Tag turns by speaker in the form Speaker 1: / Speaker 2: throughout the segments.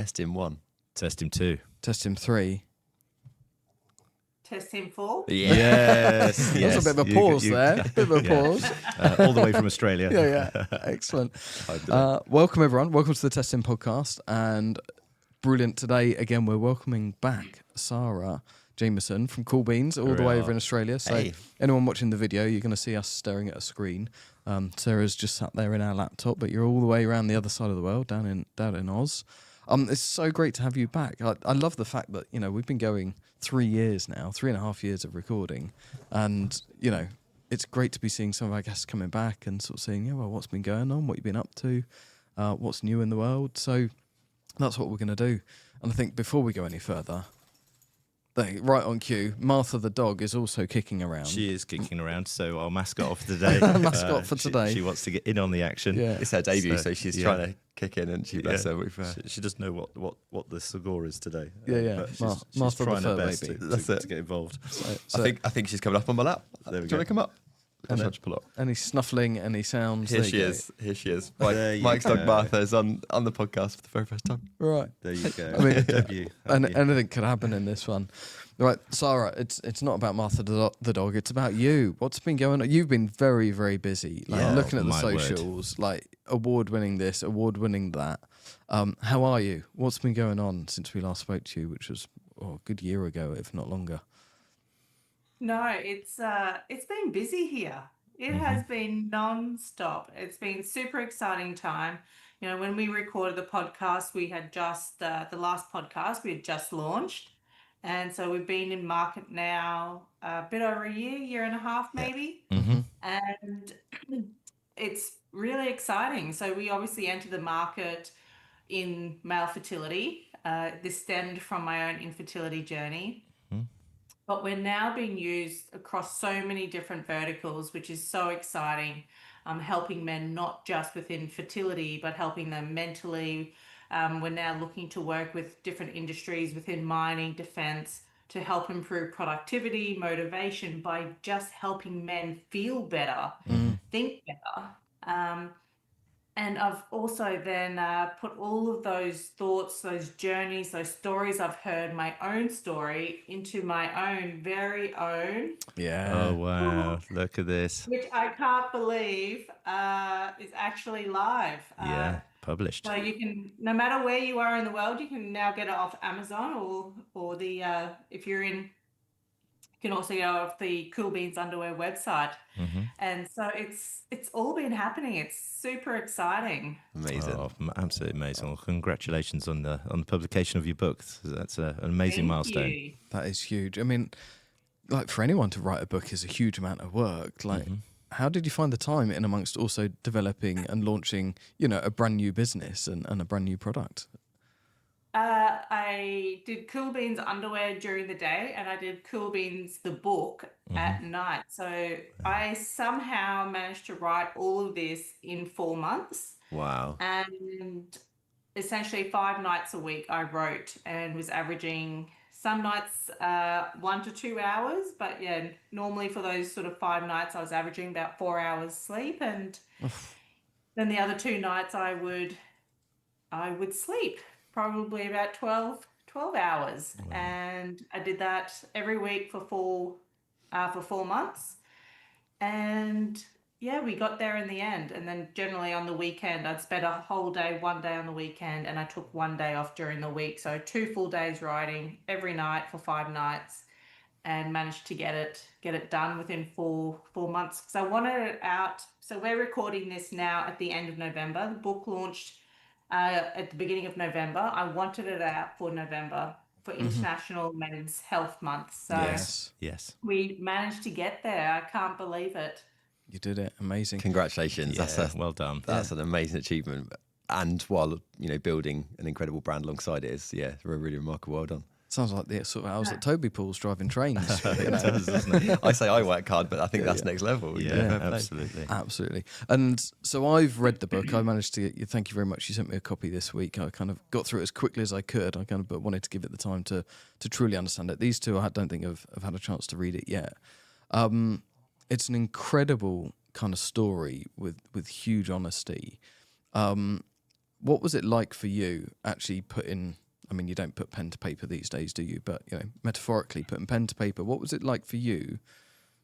Speaker 1: Testing 1.
Speaker 2: Testing 2.
Speaker 3: Testing 3.
Speaker 4: Testing 4.
Speaker 2: Yes.
Speaker 3: That was a bit of a pause there. A bit of a pause.
Speaker 2: All the way from Australia.
Speaker 3: Yeah. Excellent. Welcome, everyone. Welcome to the Testing Podcast. And brilliant. Today, again, we're welcoming back Saara Jamieson from Cool Beans, all the way over in Australia. So anyone watching the video, you're going to see us staring at a screen. Sarah's just sat there in our laptop, but you're all the way around the other side of the world, down in Oz. It's so great to have you back. I love the fact that, we've been going 3 years now, 3.5 years of recording. And, it's great to be seeing some of our guests coming back and sort of saying, what's been going on, what you've been up to, what's new in the world. So that's what we're going to do. And I think before we go any further, right on cue, Martha the dog is also kicking around.
Speaker 2: She is kicking around, so our mascot for today.
Speaker 3: Mascot for today.
Speaker 2: She wants to get in on the action.
Speaker 3: Yeah.
Speaker 1: It's her debut, so she's trying to kick in, and she bless her.
Speaker 2: She doesn't know what the score is today.
Speaker 3: Yeah.
Speaker 2: But she's
Speaker 3: Martha
Speaker 2: trying her
Speaker 3: the
Speaker 2: best
Speaker 3: baby.
Speaker 2: to get involved.
Speaker 3: So
Speaker 1: I think she's coming up on my lap.
Speaker 2: There we
Speaker 1: Do you want to come up?
Speaker 3: And
Speaker 1: Pull up.
Speaker 3: any snuffling, any sounds.
Speaker 1: Here she is. Mike's dog Martha is on the podcast for the very first time.
Speaker 3: Right.
Speaker 2: There you go.
Speaker 3: I mean,
Speaker 2: Debut.
Speaker 3: and anything could happen in this one. Right, Saara, it's not about Martha the dog, it's about you. What's been going on? You've been very, very busy. Looking at the socials, award-winning this, award-winning that. How are you? What's been going on since we last spoke to you, which was a good year ago, if not longer?
Speaker 4: No, it's been busy here. It has been non-stop. It's been super exciting time. When we recorded the podcast, we had just the last podcast we had just launched. And so we've been in market now a bit over a year and a half maybe.
Speaker 3: Mm-hmm.
Speaker 4: And it's really exciting. So we obviously entered the market in male fertility. This stemmed from my own infertility journey. But we're now being used across so many different verticals, which is so exciting, helping men not just within fertility, but helping them mentally. We're now looking to work with different industries within mining, defense, to help improve productivity, motivation by just helping men feel better, think better. And I've also then put all of those thoughts, those journeys, those stories I've heard, my own story, into my own very own.
Speaker 3: Yeah.
Speaker 2: Oh, wow. Look at this.
Speaker 4: Which I can't believe is actually live.
Speaker 2: Published.
Speaker 4: So you can, no matter where you are in the world, you can now get it off Amazon or the, if you're in, you can also go off the Cool Beans Underwear website. And so it's all been happening. It's super exciting.
Speaker 1: Amazing.
Speaker 2: Oh, absolutely amazing. Well, congratulations on the publication of your book. That's an amazing milestone.
Speaker 4: You.
Speaker 3: That is huge. I mean, for anyone to write a book is a huge amount of work. How did you find the time in amongst also developing and launching, a brand new business and a brand new product?
Speaker 4: I did Cool Beans Underwear during the day, and I did Cool Beans the book at night. So I somehow managed to write all of this in 4 months.
Speaker 1: Wow.
Speaker 4: And essentially 5 nights a week I wrote, and was averaging some nights 1 to 2 hours. But normally for those sort of 5 nights I was averaging about 4 hours sleep, and then the other 2 nights I would sleep probably about 12 hours. Wow. And I did that every week for 4 months. And we got there in the end. And then generally on the weekend, I'd spend a whole day, 1 day on the weekend, and I took 1 day off during the week. So 2 full days writing every night for 5 nights, and managed to get it done within 4 months. Because I wanted it out. So we're recording this now at the end of November. The book launched at the beginning of November. I wanted it out for November for International Men's Health Month. So
Speaker 2: yes,
Speaker 4: we managed to get there. I can't believe it.
Speaker 3: You did it. Amazing.
Speaker 1: Congratulations.
Speaker 2: Yeah, well done.
Speaker 1: That's an amazing achievement. And while, building an incredible brand alongside it is, really remarkable. Well done.
Speaker 3: Sounds like the sort of hours that Toby pulls driving trains.
Speaker 1: It does, doesn't it? I say I work hard, but I think that's next level.
Speaker 2: Yeah, absolutely.
Speaker 3: Absolutely. And so I've read the book. I managed to get, thank you very much. You sent me a copy this week. I kind of got through it as quickly as I could. But wanted to give it the time to truly understand it. These two I don't think have had a chance to read it yet. It's an incredible kind of story with huge honesty. what was it like for you actually I mean, you don't put pen to paper these days, do you? But, metaphorically putting pen to paper, what was it like for you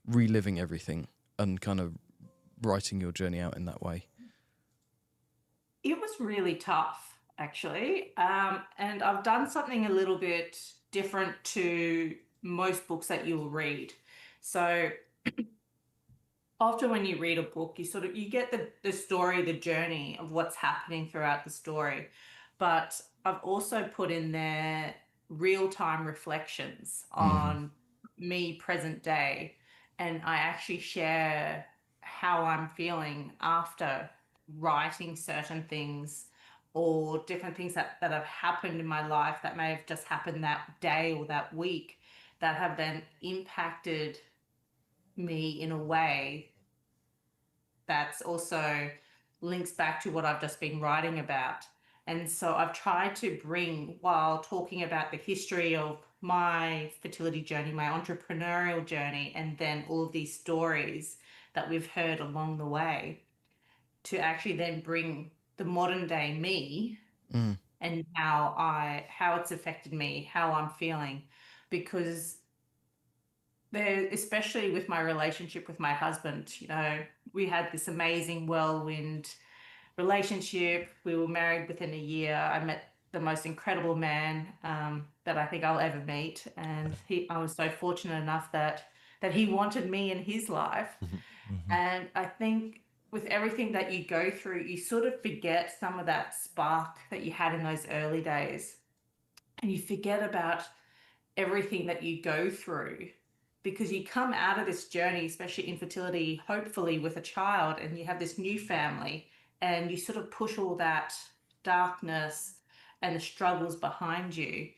Speaker 3: reliving everything and kind of writing your journey out in that way?
Speaker 4: It was really tough, actually. And I've done something a little bit different to most books that you'll read. So often when you read a book, you get the story, the journey of what's happening throughout the story. But I've also put in there real-time reflections on me present day. And I actually share how I'm feeling after writing certain things or different things that have happened in my life that may have just happened that day or that week that have then impacted me in a way that's also links back to what I've just been writing about. And so I've tried to bring, while talking about the history of my fertility journey, my entrepreneurial journey, and then all of these stories that we've heard along the way, to actually then bring the modern day me and how it's affected me, how I'm feeling. Because there, especially with my relationship with my husband, we had this amazing whirlwind relationship. We were married within a year. I met the most incredible man that I think I'll ever meet, and I was so fortunate enough that he wanted me in his life. And I think with everything that you go through, you sort of forget some of that spark that you had in those early days, and you forget about everything that you go through, because you come out of this journey, especially infertility, hopefully with a child, and you have this new family, and you sort of push all that darkness and the struggles behind you.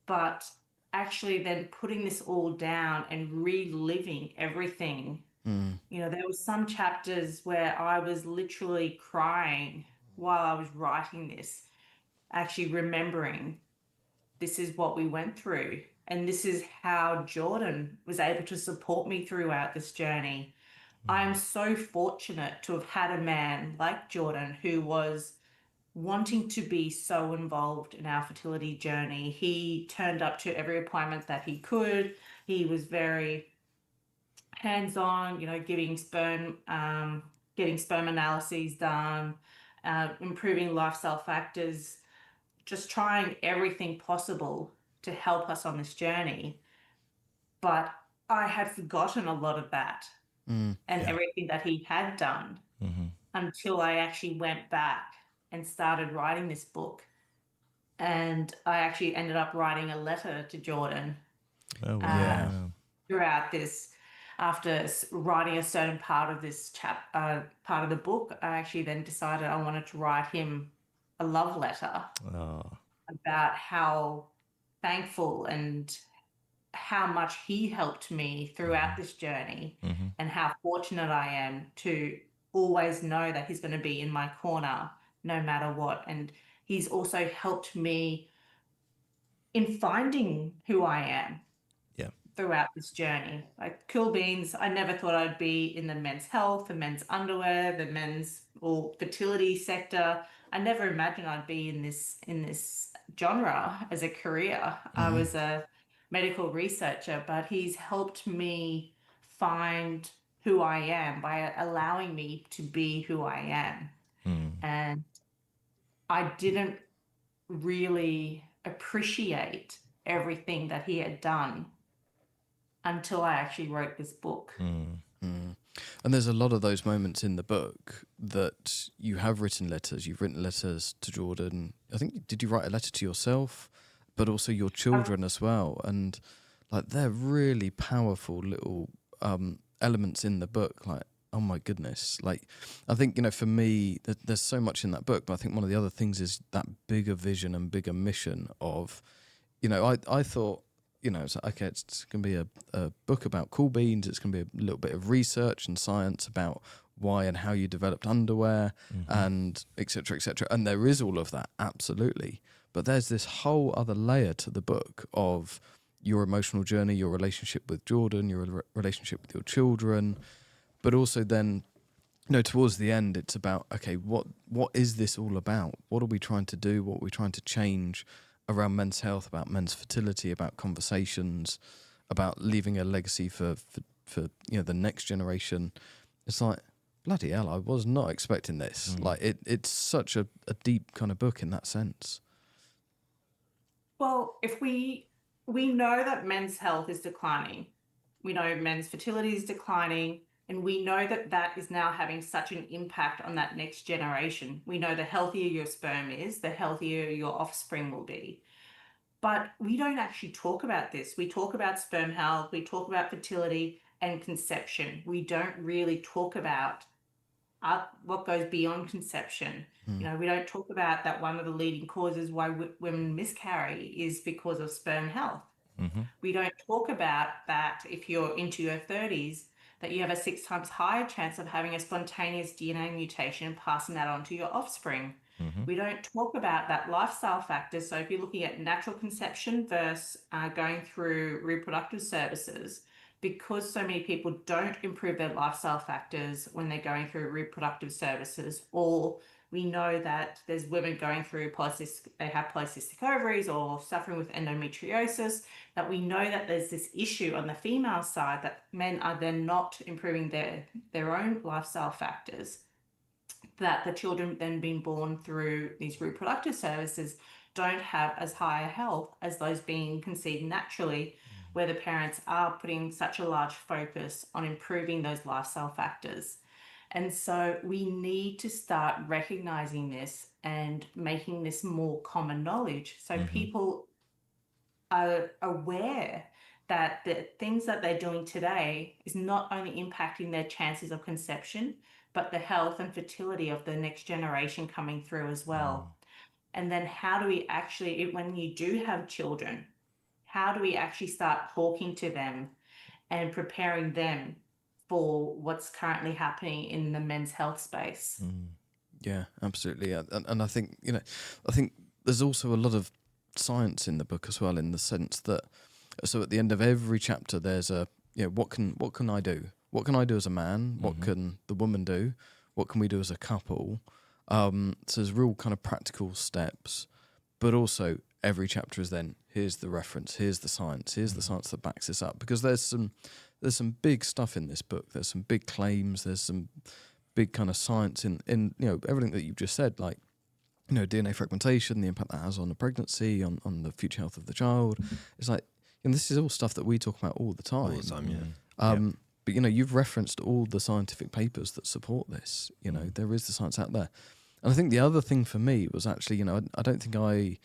Speaker 4: But actually then putting this all down and reliving everything, there were some chapters where I was literally crying while I was writing this, actually remembering this is what we went through. And this is how Jordan was able to support me throughout this journey. I'm so fortunate to have had a man like Jordan who was wanting to be so involved in our fertility journey. He turned up to every appointment that he could. He was very hands-on, getting sperm analyses done, improving lifestyle factors, just trying everything possible to help us on this journey. But I had forgotten a lot of that and everything that he had done until I actually went back and started writing this book. And I actually ended up writing a letter to Jordan throughout this. After writing a certain part of this part of the book, I actually then decided I wanted to write him a love letter about how thankful and how much he helped me throughout this journey, and how fortunate I am to always know that he's going to be in my corner no matter what. And he's also helped me in finding who I am throughout this journey. Like Cool Beans, I never thought I'd be in the men's health, the men's underwear, the men's or fertility sector. I never imagined I'd be in this genre as a career. I was a medical researcher, but he's helped me find who I am by allowing me to be who I am. And I didn't really appreciate everything that he had done until I actually wrote this book.
Speaker 3: And there's a lot of those moments in the book that you have written letters. You've written letters to Jordan. I think, did you write a letter to yourself, but also your children as well? And like, they're really powerful little elements in the book. Like, oh my goodness. Like, I think, for me, there's so much in that book, but I think one of the other things is that bigger vision and bigger mission of, I thought, it's like, okay, it's going to be a book about Cool Beans. It's going to be a little bit of research and science about why and how you developed underwear and et cetera, et cetera. And there is all of that, absolutely. But there's this whole other layer to the book of your emotional journey, your relationship with Jordan, your relationship with your children, but also then, towards the end, it's about, okay, what is this all about? What are we trying to do? What are we trying to change around men's health, about men's fertility, about conversations, about leaving a legacy for the next generation? It's like, bloody hell, I was not expecting this. Like, it's such a deep kind of book in that sense.
Speaker 4: Well, if we know that men's health is declining, we know men's fertility is declining, and we know that that is now having such an impact on that next generation. We know the healthier your sperm is, the healthier your offspring will be. But we don't actually talk about this. We talk about sperm health, we talk about fertility and conception. We don't really talk about what goes beyond conception. We don't talk about that one of the leading causes why women miscarry is because of sperm health. We don't talk about that if you're into your 30s, that you have a 6 times higher chance of having a spontaneous DNA mutation and passing that on to your offspring. We don't talk about that lifestyle factor. So if you're looking at natural conception versus going through reproductive services, because so many people don't improve their lifestyle factors when they're going through reproductive services, or we know that there's women going through they have polycystic ovaries or suffering with endometriosis, that we know that there's this issue on the female side that men are then not improving their own lifestyle factors, that the children then being born through these reproductive services don't have as high a health as those being conceived naturally, where the parents are putting such a large focus on improving those lifestyle factors. And so we need to start recognizing this and making this more common knowledge, so people are aware that the things that they're doing today is not only impacting their chances of conception, but the health and fertility of the next generation coming through as well. And then how do we actually, when you do have children, how do we actually start talking to them and preparing them for what's currently happening in the men's health space?
Speaker 3: Yeah, absolutely. And I think, I think there's also a lot of science in the book as well, in the sense that, so at the end of every chapter, there's what can I do? What can I do as a man? What can the woman do? What can we do as a couple? So there's real kind of practical steps, but also every chapter is then, here's the reference, here's the science that backs this up, because there's some big stuff in this book. There's some big claims. There's some big kind of science in everything that you've just said, like DNA fragmentation, the impact that has on the pregnancy, on the future health of the child. It's like, this is all stuff that we talk about all the time.
Speaker 1: All the time, yeah.
Speaker 3: But you've referenced all the scientific papers that support this. There is the science out there. And I think the other thing for me was actually, I don't think I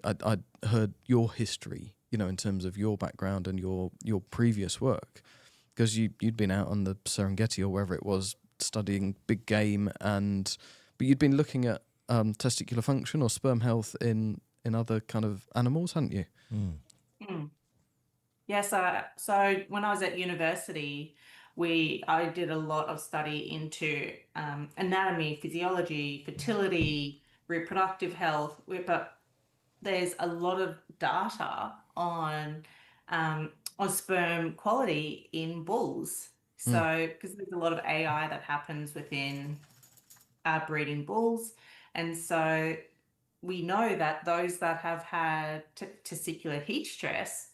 Speaker 3: I'd heard your history, in terms of your background and your previous work, because you'd been out on the Serengeti or wherever it was studying big game, but you'd been looking at testicular function or sperm health in other kind of animals, hadn't you?
Speaker 4: Yes. So when I was at university, I did a lot of study into anatomy, physiology, fertility, reproductive health, but there's a lot of data on sperm quality in bulls. So because there's a lot of AI that happens within breeding bulls, and so we know that those that have had testicular heat stress,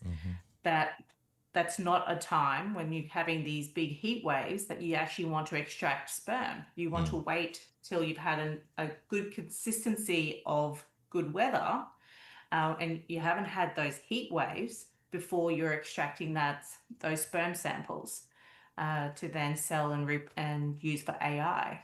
Speaker 4: that's not a time when you're having these big heat waves that you actually want to extract sperm. You want to wait till you've had a good consistency of good weather, and you haven't had those heat waves before you're extracting those sperm samples to then sell and use for AI.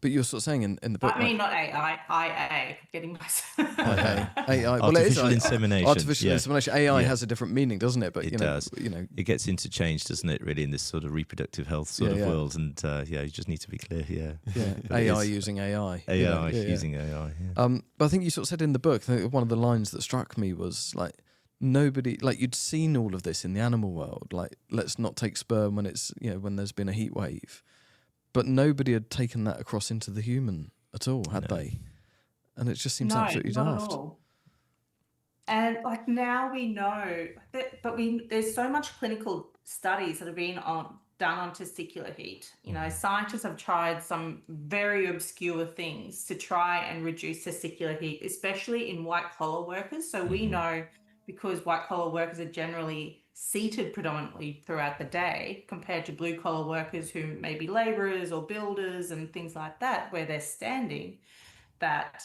Speaker 3: But you're sort of saying in the book,
Speaker 4: I mean, not AI, IA. Getting myself.
Speaker 3: AI. Well,
Speaker 2: Artificial insemination.
Speaker 3: Artificial insemination. AI has a different meaning, doesn't it? But
Speaker 2: it does. It gets interchanged, doesn't it? Really, in this sort of reproductive health sort of world, and you just need to be clear. Yeah.
Speaker 3: AI using AI.
Speaker 2: AI using AI. Yeah.
Speaker 3: But I think you sort of said in the book, I think one of the lines that struck me was like, nobody, like, you'd seen all of this in the animal world, like, let's not take sperm when it's when there's been a heat wave. But nobody had taken that across into the human at all, had they? And it just seems absolutely
Speaker 4: not
Speaker 3: daft.
Speaker 4: at all. And now we know that, but there's so much clinical studies that have been done on testicular heat. You know, scientists have tried some very obscure things to try and reduce testicular heat, especially in white collar workers. So we know, because white collar workers are generally seated predominantly throughout the day compared to blue collar workers who may be laborers or builders and things like that, where they're standing, that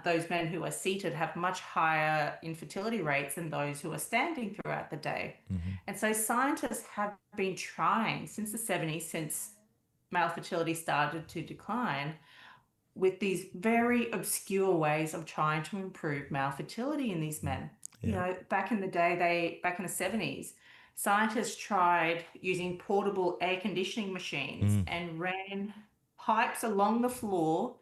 Speaker 4: those men who are seated have much higher infertility rates than those who are standing throughout the day. And so scientists have been trying since the 70s, since male fertility started to decline, with these very obscure ways of trying to improve male fertility in these men. You know, back in the day, back in the 70s, scientists tried using portable air conditioning machines and ran pipes along the floor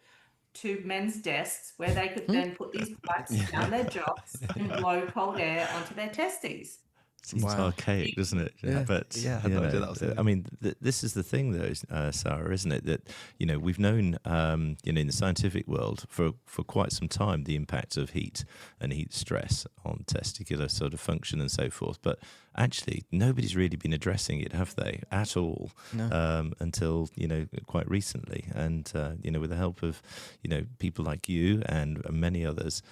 Speaker 4: to men's desks, where they could then put these pipes down their jocks and blow cold air onto their testes.
Speaker 2: Seems archaic, doesn't it?
Speaker 3: Yeah.
Speaker 2: But
Speaker 1: Yeah, I had no idea that was a thing.
Speaker 2: I mean, this is the thing, though, Saara, isn't it? That we've known, in the scientific world for quite some time the impact of heat and heat stress on testicular sort of function and so forth. But actually, nobody's really been addressing it, have they, at all?
Speaker 3: No.
Speaker 2: Until quite recently, and with the help of people like you and many others,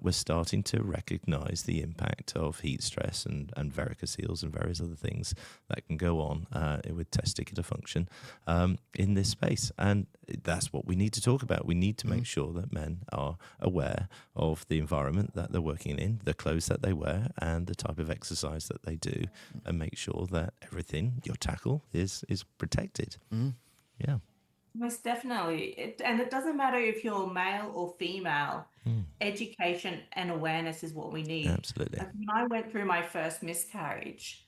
Speaker 2: we're starting to recognise the impact of heat stress and varicoceles and various other things that can go on with testicular function in this space. And that's what we need to talk about. We need to make sure that men are aware of the environment that they're working in, the clothes that they wear, and the type of exercise that they do, and make sure that everything, your tackle, is protected. Yeah.
Speaker 4: Most definitely. And it doesn't matter if you're male or female, education and awareness is what we need.
Speaker 2: Absolutely.
Speaker 4: Like, when I went through my first miscarriage,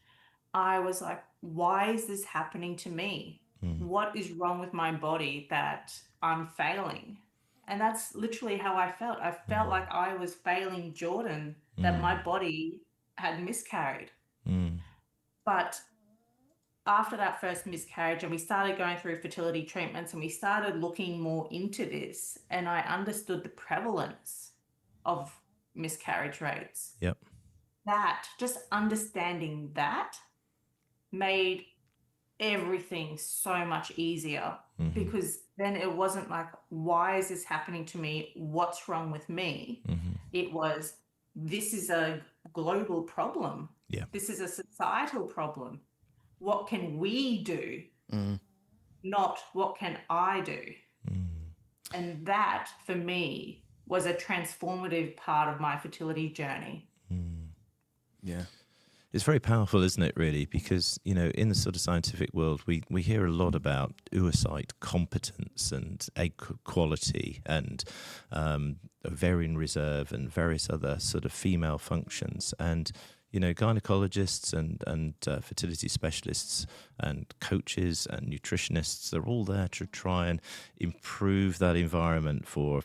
Speaker 4: I was like, why is this happening to me? What is wrong with my body that I'm failing? And that's literally how I felt. I felt like I was failing Jordan, that my body had miscarried. But after that first miscarriage, and we started going through fertility treatments, and we started looking more into this, and I understood the prevalence of miscarriage rates.
Speaker 2: Yep.
Speaker 4: That, just understanding that, made everything so much easier, because then it wasn't like, why is this happening to me? What's wrong with me? It was, this is a global problem.
Speaker 2: Yeah.
Speaker 4: This is a societal problem. What can we do? Not what can I do? And that, for me, was a transformative part of my fertility journey.
Speaker 3: Yeah.
Speaker 2: It's very powerful, isn't it, really? Because, in the sort of scientific world, we hear a lot about oocyte competence and egg quality and ovarian reserve and various other sort of female functions. And, gynecologists and fertility specialists and coaches and nutritionists, they're all there to try and improve that environment for,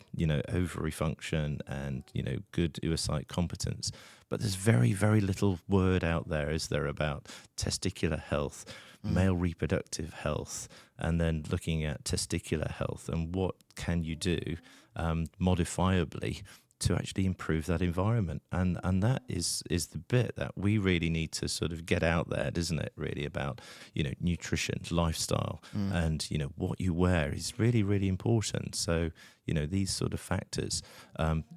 Speaker 2: ovary function and, good oocyte competence. But there's very, very little word out there, is there, about testicular health, male reproductive health, and then looking at testicular health and what can you do modifiably to actually improve that environment. And that is the bit that we really need to sort of get out there, doesn't it, really, about, nutrition, lifestyle, and, what you wear is really, really important. So, these sort of factors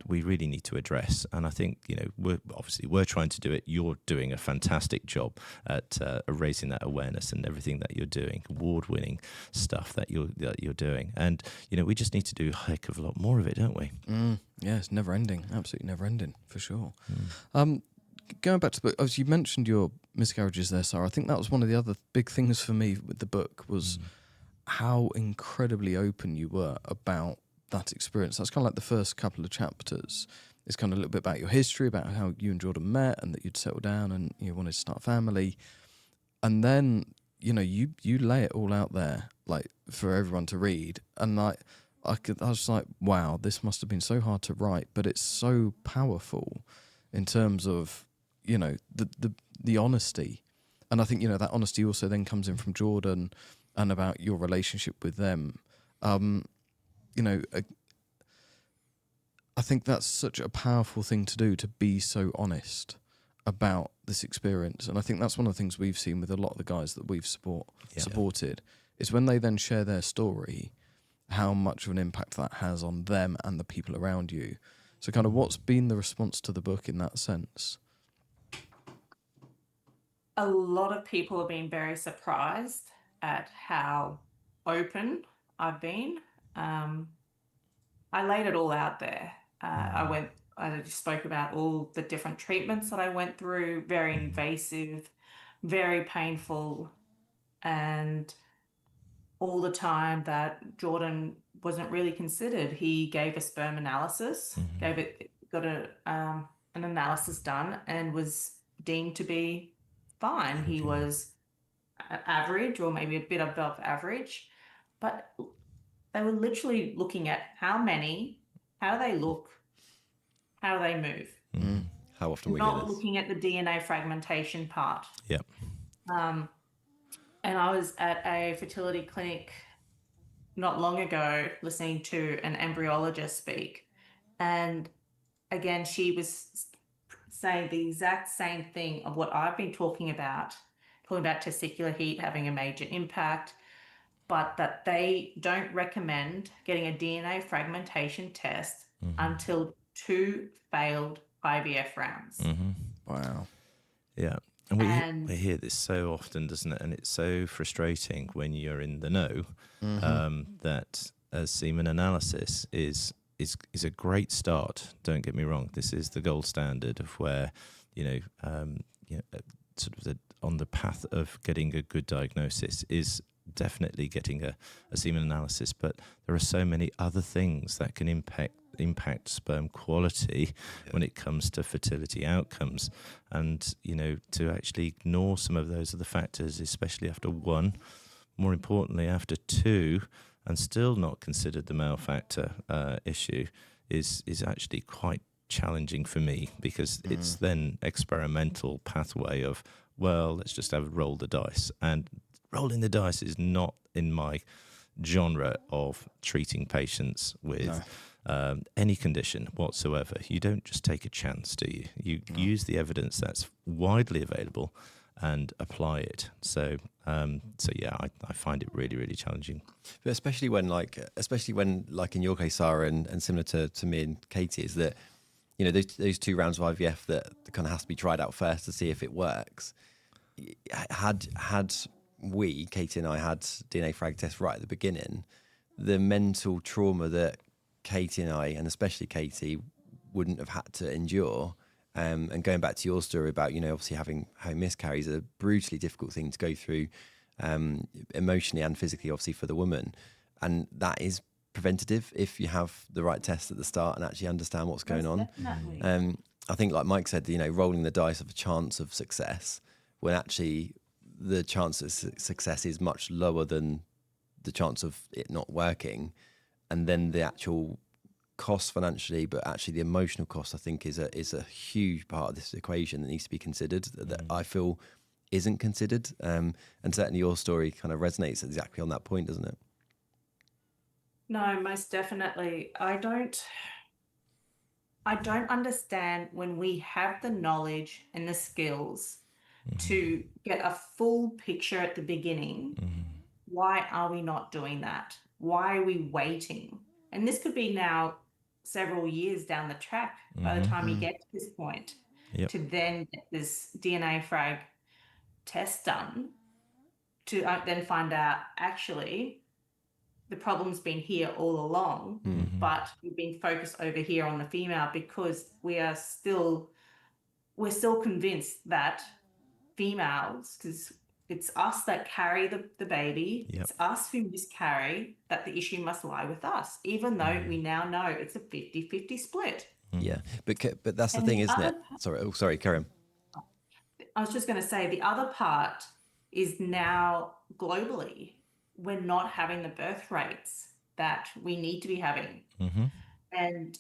Speaker 2: we really need to address. And I think, we're trying to do it. You're doing a fantastic job at raising that awareness and everything that you're doing, award-winning stuff that you're doing. And, we just need to do a heck of a lot more of it, don't we?
Speaker 3: Yeah, it's never ending. Absolutely never ending, for sure. Going back to the book, as you mentioned your miscarriages there, Saara, I think that was one of the other big things for me with the book was how incredibly open you were about that experience. That's kind of like the first couple of chapters. It's kind of a little bit about your history, about how you and Jordan met and that you'd settled down and you wanted to start a family. And then, you lay it all out there, like, for everyone to read. And I was like, wow, this must have been so hard to write, but it's so powerful in terms of, the honesty. And I think, that honesty also then comes in from Jordan and about your relationship with them. I think that's such a powerful thing to do, to be so honest about this experience, and I think that's one of the things we've seen with a lot of the guys that we've supported, is when they then share their story, how much of an impact that has on them and the people around you. So kind of what's been the response to the book in that sense?
Speaker 4: A lot of people have been very surprised at how open I've been. I laid it all out there. I just spoke about all the different treatments that I went through, very invasive, very painful, and all the time that Jordan wasn't really considered. He gave a sperm analysis, got an analysis done, and was deemed to be fine. He was average, or maybe a bit above average, but they were literally looking at how they look, how they move.
Speaker 1: How often we hear
Speaker 4: Not
Speaker 1: this.
Speaker 4: looking at the DNA fragmentation part.
Speaker 2: Yep.
Speaker 4: And I was at a fertility clinic not long ago listening to an embryologist speak. And again, she was saying the exact same thing of what I've been talking about testicular heat having a major impact, but that they don't recommend getting a DNA fragmentation test until 2 failed IVF rounds.
Speaker 3: Wow.
Speaker 2: Yeah. And we hear this so often, doesn't it? And it's so frustrating when you're in the know that a semen analysis is a great start. Don't get me wrong. This is the gold standard of where, sort of on the path of getting a good diagnosis is definitely getting a semen analysis. But there are so many other things that can impact sperm quality when it comes to fertility outcomes, and to actually ignore some of those other factors, especially after 1, more importantly after 2, and still not consider the male factor issue is actually quite challenging for me, because it's then experimental pathway of, well, let's just roll the dice, and rolling the dice is not in my genre of treating patients with any condition whatsoever. You don't just take a chance, do you? You use the evidence that's widely available and apply it. So yeah, I find it really, really challenging.
Speaker 1: But especially when like in your case, Saara, and similar to me and Katie, is that those 2 rounds of IVF that kind of has to be tried out first to see if it works. Had we, Katie and I, had DNA frag tests right at the beginning, the mental trauma that Katie and I, and especially Katie, wouldn't have had to endure. And going back to your story about, obviously having miscarriages, a brutally difficult thing to go through, emotionally and physically, obviously, for the woman. And that is preventative if you have the right test at the start and actually understand what's going on.
Speaker 4: Definitely.
Speaker 1: I think, like Mike said, rolling the dice of a chance of success, when actually the chance of success is much lower than the chance of it not working. And then the actual cost financially, but actually the emotional cost, I think, is a huge part of this equation that needs to be considered, that I feel isn't considered. And certainly your story kind of resonates exactly on that point, doesn't it?
Speaker 4: No, most definitely. I don't understand when we have the knowledge and the skills to get a full picture at the beginning. Why are we not doing that? Why are we waiting? And this could be now several years down the track by the time you get to this point, to then get this DNA frag test done, to then find out actually the problem's been here all along, but we've been focused over here on the female because we're still convinced that females, because it's us that carry the baby, it's us who miscarry, that the issue must lie with us, even though we now know it's a 50-50 split.
Speaker 1: Yeah, but that's the thing, isn't it? Sorry, carry on.
Speaker 4: I was just going to say, the other part is now globally, we're not having the birth rates that we need to be having. And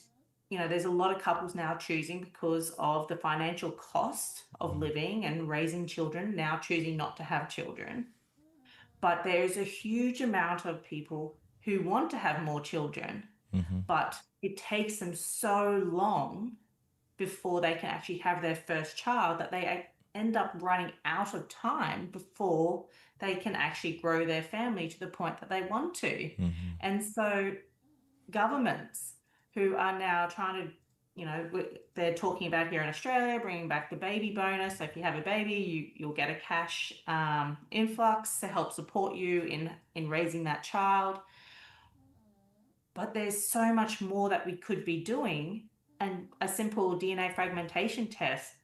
Speaker 4: there's a lot of couples now choosing, because of the financial cost of living and raising children, now choosing not to have children. But there's a huge amount of people who want to have more children, but it takes them so long before they can actually have their first child, that they end up running out of time before they can actually grow their family to the point that they want to.
Speaker 2: Mm-hmm.
Speaker 4: And so governments who are now trying to, they're talking about here in Australia, bringing back the baby bonus. So if you have a baby, you'll get a cash influx to help support you in raising that child. But there's so much more that we could be doing, and a simple DNA fragmentation test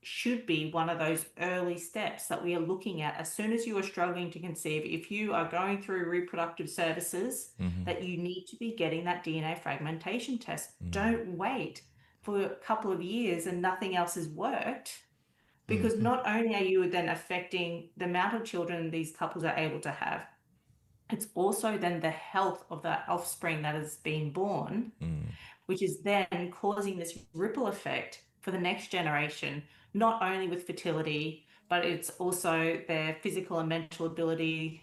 Speaker 4: should be one of those early steps that we are looking at as soon as you are struggling to conceive. If you are going through reproductive services, that you need to be getting that DNA fragmentation test. Don't wait for a couple of years and nothing else has worked, because not only are you then affecting the amount of children these couples are able to have, it's also then the health of that offspring that is being born, which is then causing this ripple effect for the next generation, not only with fertility, but it's also their physical and mental ability.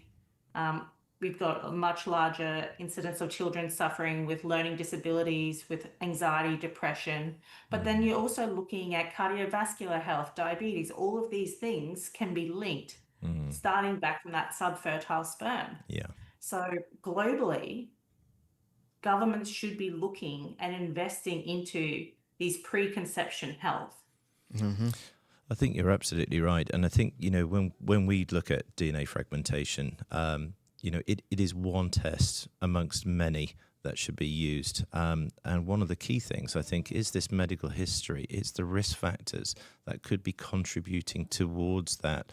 Speaker 4: We've got a much larger incidence of children suffering with learning disabilities, with anxiety, depression. But then you're also looking at cardiovascular health, diabetes. All of these things can be linked, starting back from that subfertile sperm.
Speaker 2: Yeah.
Speaker 4: So globally, governments should be looking and investing into these preconception health.
Speaker 2: I think you're absolutely right. And I think, when we look at DNA fragmentation, it is one test amongst many that should be used. And one of the key things, I think, is this medical history. It's the risk factors that could be contributing towards that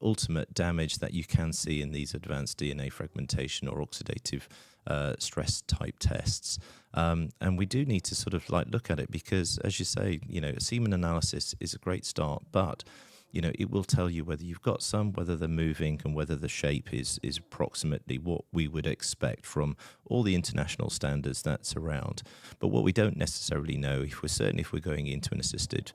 Speaker 2: ultimate damage that you can see in these advanced DNA fragmentation or oxidative stress type tests. And we do need to sort of look at it, because, as you say, a semen analysis is a great start, but it will tell you whether you've got some, whether they're moving, and whether the shape is approximately what we would expect from all the international standards that's around. But what we don't necessarily know, if we're going into an assisted,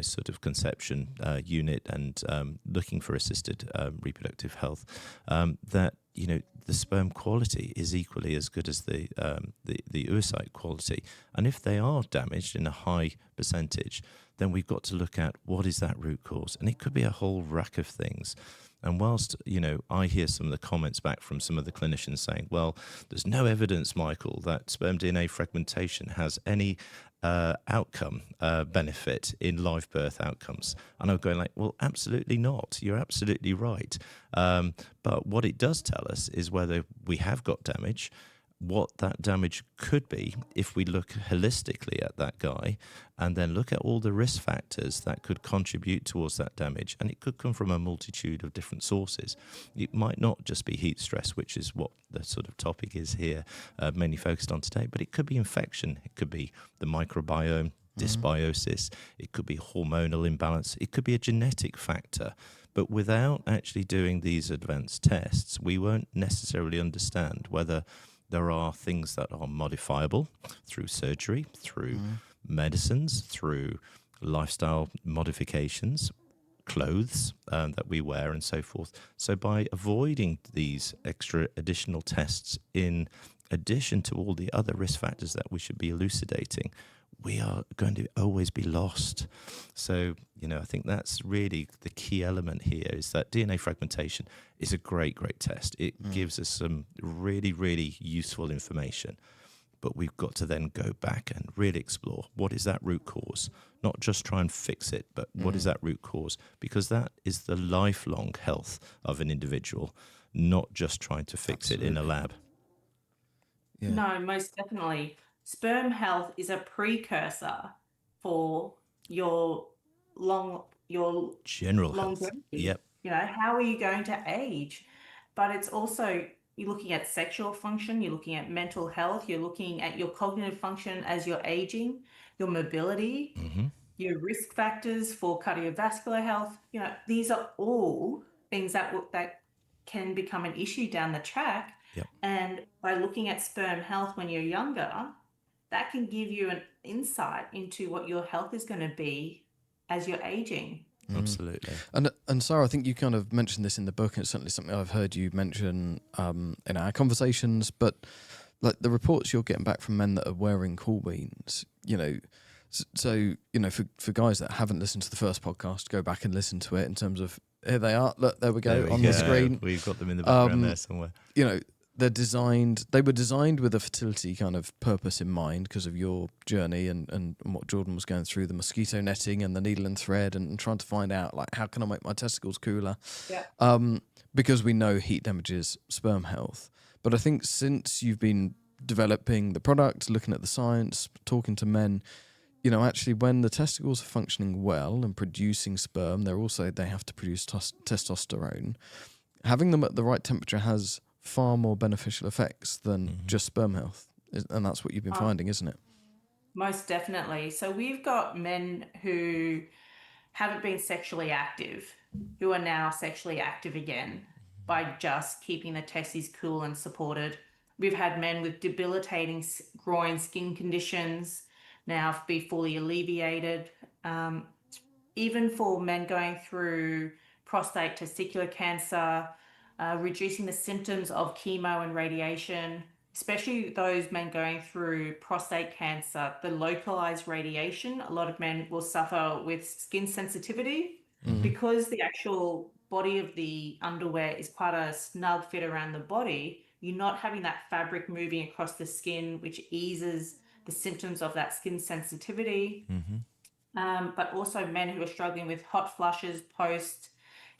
Speaker 2: sort of conception unit and looking for assisted reproductive health, that the sperm quality is equally as good as the oocyte quality. And if they are damaged in a high percentage, then we've got to look at what is that root cause. And it could be a whole rack of things. And whilst, I hear some of the comments back from some of the clinicians saying, well, there's no evidence, Michael, that sperm DNA fragmentation has any outcome benefit in live birth outcomes. And I'm going well, absolutely not. You're absolutely right. But what it does tell us is whether we have got damage, what that damage could be if we look holistically at that guy, and then look at all the risk factors that could contribute towards that damage. And it could come from a multitude of different sources. It might not just be heat stress, which is what the sort of topic is here, mainly focused on today, but it could be infection. It could be the microbiome, dysbiosis. It could be hormonal imbalance. It could be a genetic factor. But without actually doing these advanced tests, we won't necessarily understand whether there are things that are modifiable through surgery, through medicines, through lifestyle modifications, clothes that we wear, and so forth. So by avoiding these extra additional tests, in addition to all the other risk factors that we should be elucidating, we are going to always be lost. So, I think that's really the key element here, is that DNA fragmentation is a great, great test. It gives us some really, really useful information. But we've got to then go back and really explore what is that root cause, not just try and fix it, but what is that root cause? Because that is the lifelong health of an individual, not just trying to fix it in a lab.
Speaker 3: Yeah.
Speaker 4: No, most definitely. Sperm health is a precursor for your
Speaker 2: General health.
Speaker 4: longevity.
Speaker 2: Yep.
Speaker 4: How are you going to age? But it's also, you're looking at sexual function, you're looking at mental health, you're looking at your cognitive function as you're aging, your mobility, your risk factors for cardiovascular health. These are all things that can become an issue down the track.
Speaker 2: Yep.
Speaker 4: And by looking at sperm health when you're younger, that can give you an insight into what your health is going to be as you're aging.
Speaker 2: Absolutely.
Speaker 3: And Saara, I think you kind of mentioned this in the book, and it's certainly something I've heard you mention in our conversations, but like the reports you're getting back from men that are wearing cool beans, So, you know, for guys that haven't listened to the first podcast, go back and listen to it in terms of, here they are. Look, there we go on the screen.
Speaker 2: We've got them in the background there somewhere.
Speaker 3: You know, they were designed with a fertility kind of purpose in mind because of your journey and what Jordan was going through, the mosquito netting and the needle and thread and trying to find out, like, how can I make my testicles cooler?
Speaker 4: Yeah.
Speaker 3: Because we know heat damages sperm health. But I think since you've been developing the product, looking at the science, talking to men, you know, actually when the testicles are functioning well and producing sperm, they have to produce testosterone. Having them at the right temperature has far more beneficial effects than just sperm health. And that's what you've been finding, isn't it?
Speaker 4: Most definitely. So we've got men who haven't been sexually active, who are now sexually active again by just keeping the testes cool and supported. We've had men with debilitating groin skin conditions now be fully alleviated. Even for men going through prostate testicular cancer, reducing the symptoms of chemo and radiation, especially those men going through prostate cancer, the localized radiation. A lot of men will suffer with skin sensitivity because the actual body of the underwear is quite a snug fit around the body. You're not having that fabric moving across the skin, which eases the symptoms of that skin sensitivity. But also men who are struggling with hot flushes post